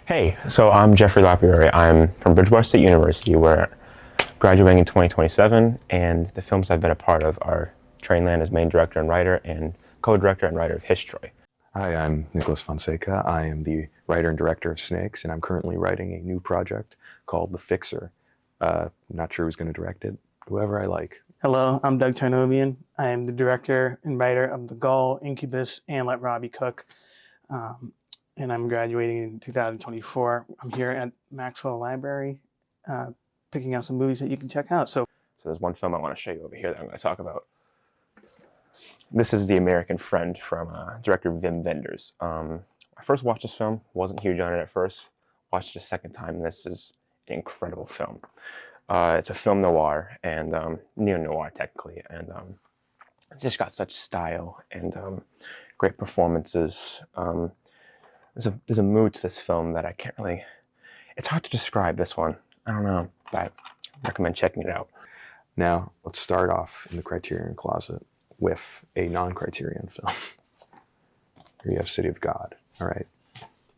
Hey, so I'm Jeffrey Lopriore. I'm from Bridgewater State University. We're graduating in 2027, and the films I've been a part of are Trainland as main director and writer, and co-director and writer of History. Hi, I'm Nicholas Fonseca. I am the writer and director of Snakes, and I'm currently writing a new project called The Fixer. Not sure who's going to direct it. Whoever I like. Hello, I'm Doug Tarnovean. I am the director and writer of The Gull, Incubus, and Let Robbie Cook. And I'm graduating in 2024. I'm here at Maxwell Library, picking out some movies that you can check out. So there's one film I want to show you over here that I'm going to talk about. This is The American Friend from director Wim Wenders. I first watched this film, wasn't huge on it at first, watched it a second time, and this is an incredible film. It's a film noir, and neo-noir technically, and it's just got such style and great performances. There's a mood to this film that I can't really, it's hard to describe this one. I don't know, but I recommend checking it out. Now, let's start off in the Criterion closet with a non-Criterion film. Here you have City of God, all right?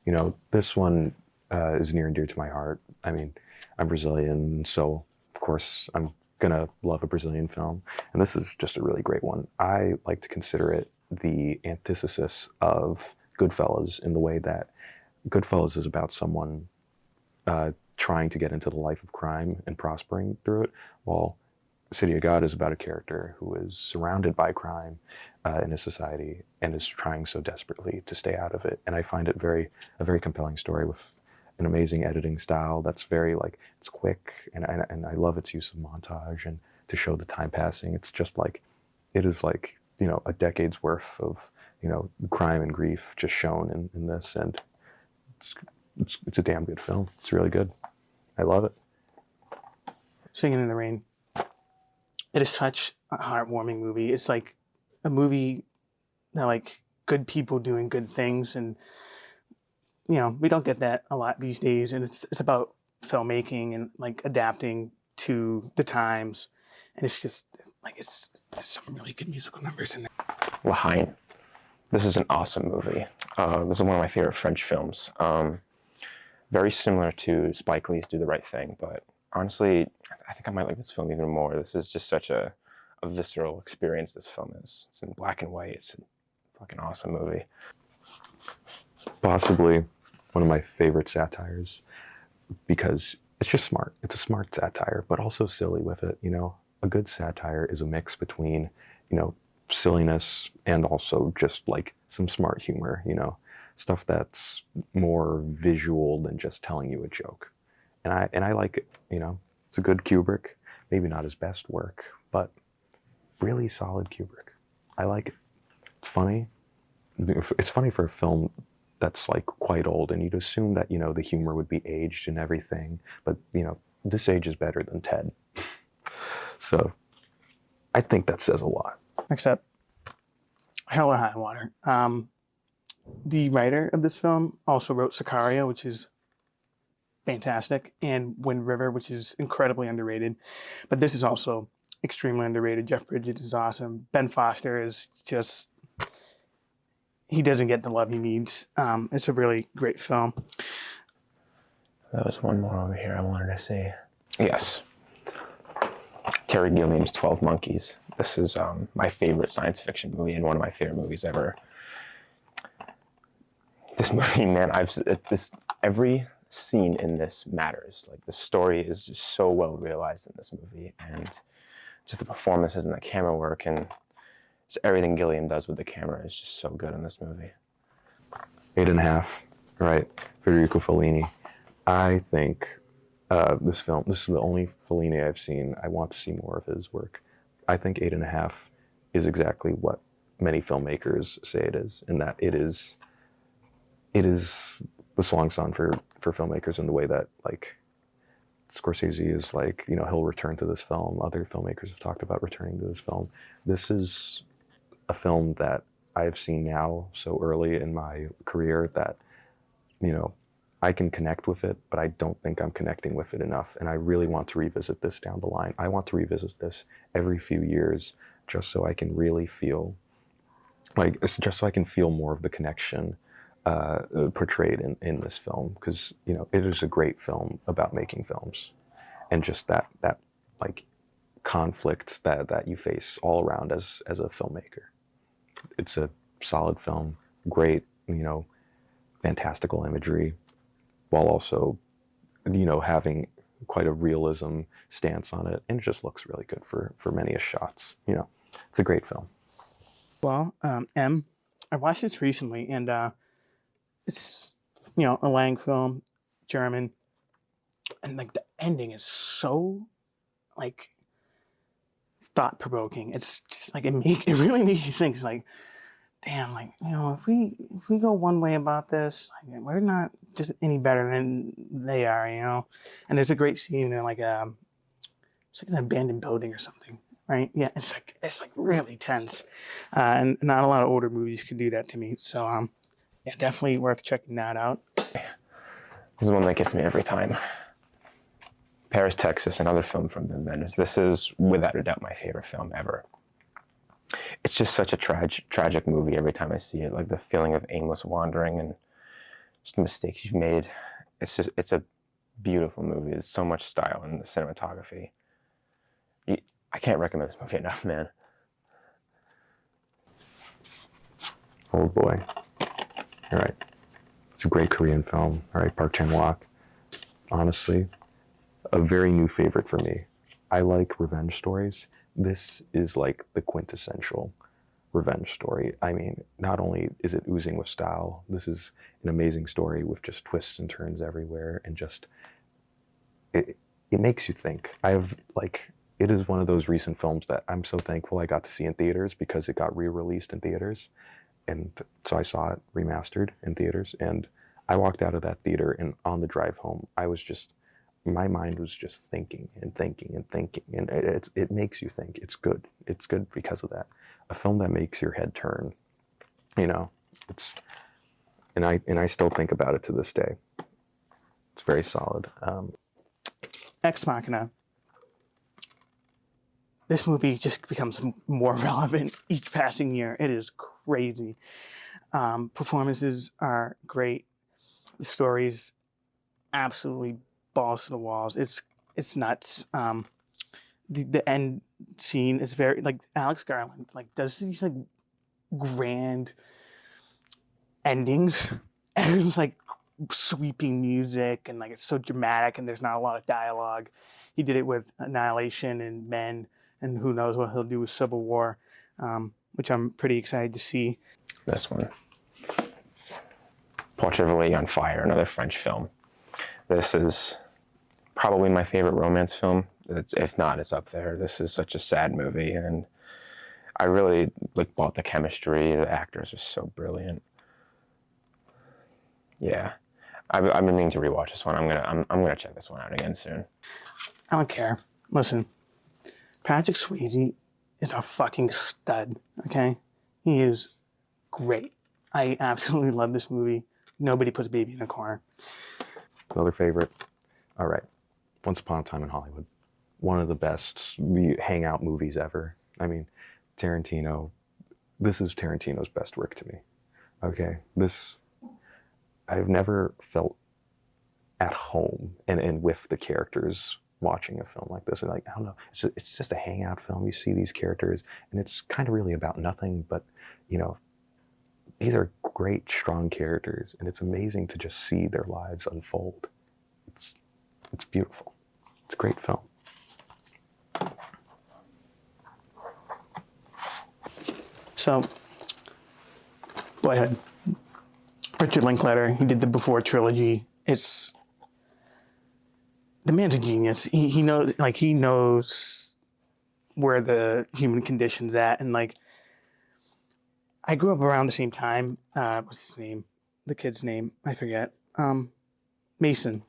You know, this one is near and dear to my heart. I mean, I'm Brazilian, so of course I'm gonna love a Brazilian film. And this is just a really great one. I like to consider it the antithesis of Goodfellas in the way that Goodfellas is about someone trying to get into the life of crime and prospering through it, while City of God is about a character who is surrounded by crime in a society and is trying so desperately to stay out of it. And I find it a very compelling story with an amazing editing style that's very, like, it's quick, and I love its use of montage and to show the time passing. It's just like, it is like, you know, a decade's worth of, you know, crime and grief just shown in this, and it's a damn good film. It's really good. I love it. Singing in the Rain. It is such a heartwarming movie. It's like a movie that, like, good people doing good things, and you know, we don't get that a lot these days. And it's about filmmaking and, like, adapting to the times, and it's just like there's some really good musical numbers in there. L'Haine. This is an awesome movie. This is one of my favorite French films. Very similar to Spike Lee's Do the Right Thing, but honestly, I think I might like this film even more. This is just such a visceral experience, this film is. It's in black and white. It's a fucking awesome movie. Possibly one of my favorite satires, because it's just smart. It's a smart satire, but also silly with it, you know? A good satire is a mix between, you know, silliness and also just like some smart humor, you know, stuff that's more visual than just telling you a joke. And I like it, you know. It's a good Kubrick, maybe not his best work, but really solid Kubrick. I like it. It's funny. It's funny for a film that's, like, quite old, and you'd assume that, you know, the humor would be aged and everything, but, you know, this age is better than Ted. So I think that says a lot. Except Hell or High Water. The writer of this film also wrote Sicario, which is fantastic, and Wind River, which is incredibly underrated. But this is also extremely underrated. Jeff Bridges is awesome. Ben Foster is just, he doesn't get the love he needs. It's a really great film. There was one more over here I wanted to see. Yes. Terry Gilliam's 12 Monkeys. This is my favorite science fiction movie and one of my favorite movies ever. This movie, man, every scene in this matters. Like, the story is just so well realized in this movie, and just the performances and the camera work and just everything Gilliam does with the camera is just so good in this movie. 8.5, right? Federico Fellini. I think this is the only Fellini I've seen. I want to see more of his work. I think 8.5 is exactly what many filmmakers say it is, in that it is the swan song for filmmakers, in the way that, like, Scorsese is, like, you know, he'll return to this film. Other filmmakers have talked about returning to this film. This is a film that I've seen now so early in my career that, you know, I can connect with it, but I don't think I'm connecting with it enough. And I really want to revisit this down the line. I want to revisit this every few years, just so I can really feel, like, just so I can feel more of the connection portrayed in this film, because it is a great film about making films, and just that like conflicts that you face all around as a filmmaker. It's a solid film, great, fantastical imagery, while also having quite a realism stance on it, and it just looks really good for many a shots. It's a great film. Well, I watched this recently, and it's a Lang film, German, and like the ending is so like thought provoking. It's just like it really makes you think. It's like, damn, like if we go one way about this, like, we're not just any better than they are, And there's a great scene in like it's like an abandoned building or something, right? Yeah, it's like really tense, and not a lot of older movies could do that to me. So yeah, definitely worth checking that out. This is one that gets me every time. Paris, Texas, another film from Wim Wenders. This is without a doubt my favorite film ever. It's just such a tragic movie every time I see it. Like the feeling of aimless wandering and just the mistakes you've made. It's a beautiful movie. There's so much style in the cinematography. I can't recommend this movie enough, man. Oh boy. All right. It's a great Korean film. All right, Park Chan-wook. Honestly, a very new favorite for me. I like revenge stories. This is like the quintessential revenge story. I mean, not only is it oozing with style, this is an amazing story with just twists and turns everywhere, and just it makes you think. It is one of those recent films that I'm so thankful I got to see in theaters, because it got re-released in theaters. And so I saw it remastered in theaters, and I walked out of that theater, and on the drive home, my mind was just thinking and thinking and thinking, and it makes you think. It's good. It's good because of that. A film that makes your head turn, and I still think about it to this day. It's very solid. Ex Machina. This movie just becomes more relevant each passing year. It is crazy. Performances are great. The story's absolutely balls to the walls. It's nuts. The end scene is very like Alex Garland does these like grand endings, and it's like sweeping music, and like it's so dramatic, and there's not a lot of dialogue. He did it with Annihilation and Men, and who knows what he'll do with Civil War, which I'm pretty excited to see. This one. Portrait of a Lady on Fire, another French film. This is probably my favorite romance film. If not, it's up there. This is such a sad movie, and I really bought the chemistry. The actors are so brilliant. Yeah, I've been meaning to rewatch this one. I'm gonna check this one out again soon. I don't care. Listen, Patrick Swayze is a fucking stud. Okay, he is great. I absolutely love this movie. Nobody puts Baby in a corner. Another favorite. All right. Once Upon a Time in Hollywood. One of the best hangout movies ever. I mean, Tarantino. This is Tarantino's best work to me. Okay. I've never felt at home and with the characters watching a film like this. And I don't know. It's just a hangout film. You see these characters, and it's kind of really about nothing, but these are great, strong characters, and it's amazing to just see their lives unfold. It's beautiful. It's a great film. So, Boyhood. Richard Linklater, he did the Before trilogy. The man's a genius. He knows where the human condition's at, and I grew up around the same time. What's his name? The kid's name, I forget. Mason.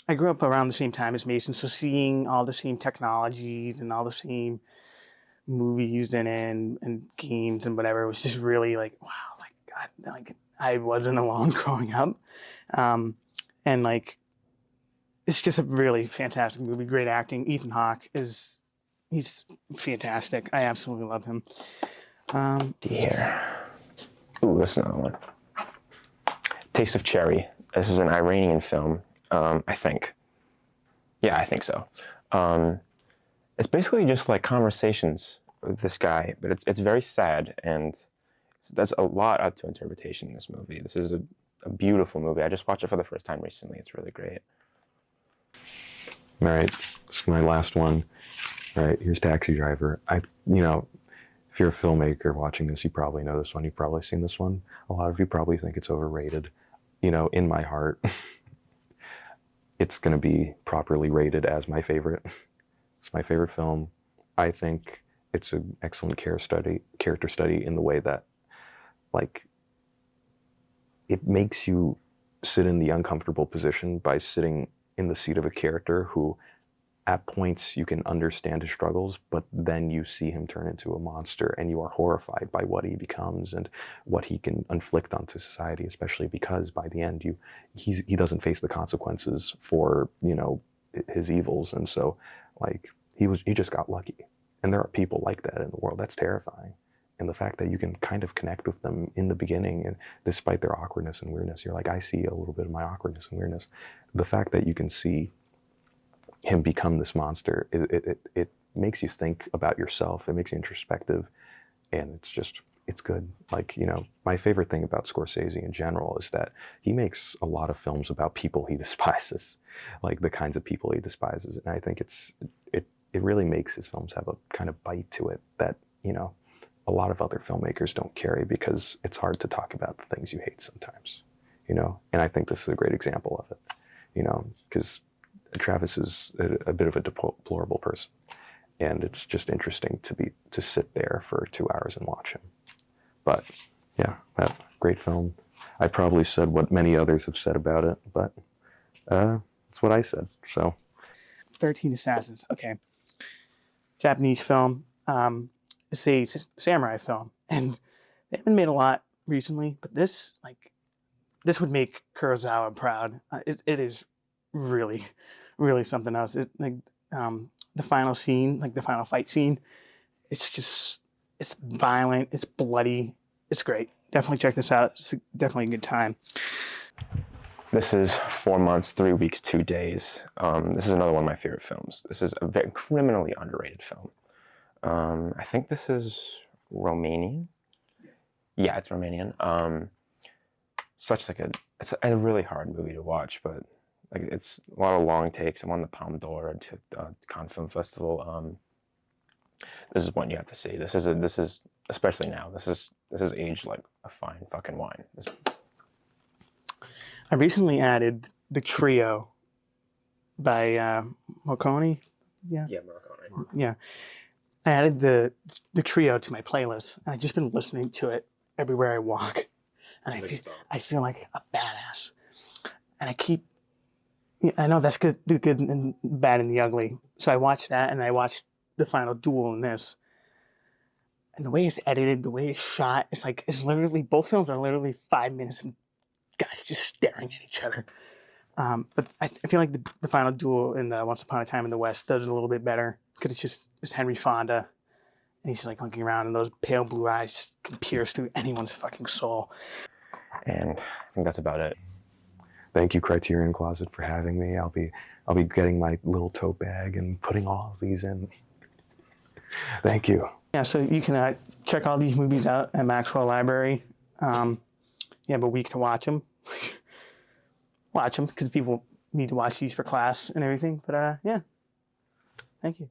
I grew up around the same time as Mason, so seeing all the same technologies and all the same movies and games and whatever was just really wow, God, I wasn't alone growing up. And it's just a really fantastic movie, great acting. Ethan Hawke he's fantastic. I absolutely love him. Dear. Ooh, that's another one. Taste of Cherry. This is an Iranian film, I think. Yeah, I think so. It's basically just like conversations with this guy, but it's very sad, and there's a lot up to interpretation in this movie. This is a beautiful movie. I just watched it for the first time recently. It's really great. All right, this is my last one. All right, here's Taxi Driver. If you're a filmmaker watching this, you probably know this one. You've probably seen this one. A lot of you probably think it's overrated. In my heart, it's going to be properly rated as my favorite. It's my favorite film. I think it's an excellent character study in the way that, like, it makes you sit in the uncomfortable position by sitting in the seat of a character who, at points, you can understand his struggles, but then you see him turn into a monster, and you are horrified by what he becomes and what he can inflict onto society, especially because by the end, he doesn't face the consequences for, his evils. And so, like, he just got lucky. And there are people like that in the world. That's terrifying. And the fact that you can kind of connect with them in the beginning, and despite their awkwardness and weirdness, you're like, I see a little bit of my awkwardness and weirdness. The fact that you can see him become this monster, it makes you think about yourself. It makes you introspective, and it's good. Like, my favorite thing about Scorsese in general is that he makes a lot of films about people he despises, like the kinds of people he despises. And I think it really makes his films have a kind of bite to it that, a lot of other filmmakers don't carry, because it's hard to talk about the things you hate sometimes, and I think this is a great example of it, because Travis is a bit of a deplorable person, and it's just interesting to sit there for 2 hours and watch him. But yeah, that great film. I've probably said what many others have said about it, but it's what I said. So 13 Assassins. Okay. Japanese film. It's a samurai film, and they haven't made a lot recently, but this would make Kurosawa proud. It is really, really something else. The final scene, like the final fight scene, it's violent, it's bloody, it's great. Definitely check this out. It's definitely a good time. This is 4 months, 3 weeks, 2 days. This is another one of my favorite films. This is a very criminally underrated film. I think this is Romanian. Yeah, it's Romanian. It's a really hard movie to watch, but like, it's a lot of long takes. I'm on the Palme d'Or to Cannes Film Festival. This is one you have to see. This is especially now. This is aged like a fine fucking wine. I recently added The Trio by Morricone. Yeah, Morricone. Yeah, I added the Trio to my playlist, and I've just been listening to it everywhere I walk, and I feel like a badass. And I know that's good, the good and bad and the ugly. So I watched that, and I watched the final duel in this. And the way it's edited, the way it's shot, it's literally, both films are literally 5 minutes of guys just staring at each other. But I feel like the final duel in Once Upon a Time in the West does it a little bit better, because it's Henry Fonda, and he's like looking around, and those pale blue eyes just can pierce through anyone's fucking soul. And I think that's about it. Thank you, Criterion Closet, for having me. I'll be getting my little tote bag and putting all of these in. Thank you. Yeah, so you can check all these movies out at Maxwell Library. You have a week to watch them. Watch them, because people need to watch these for class and everything. But yeah, thank you.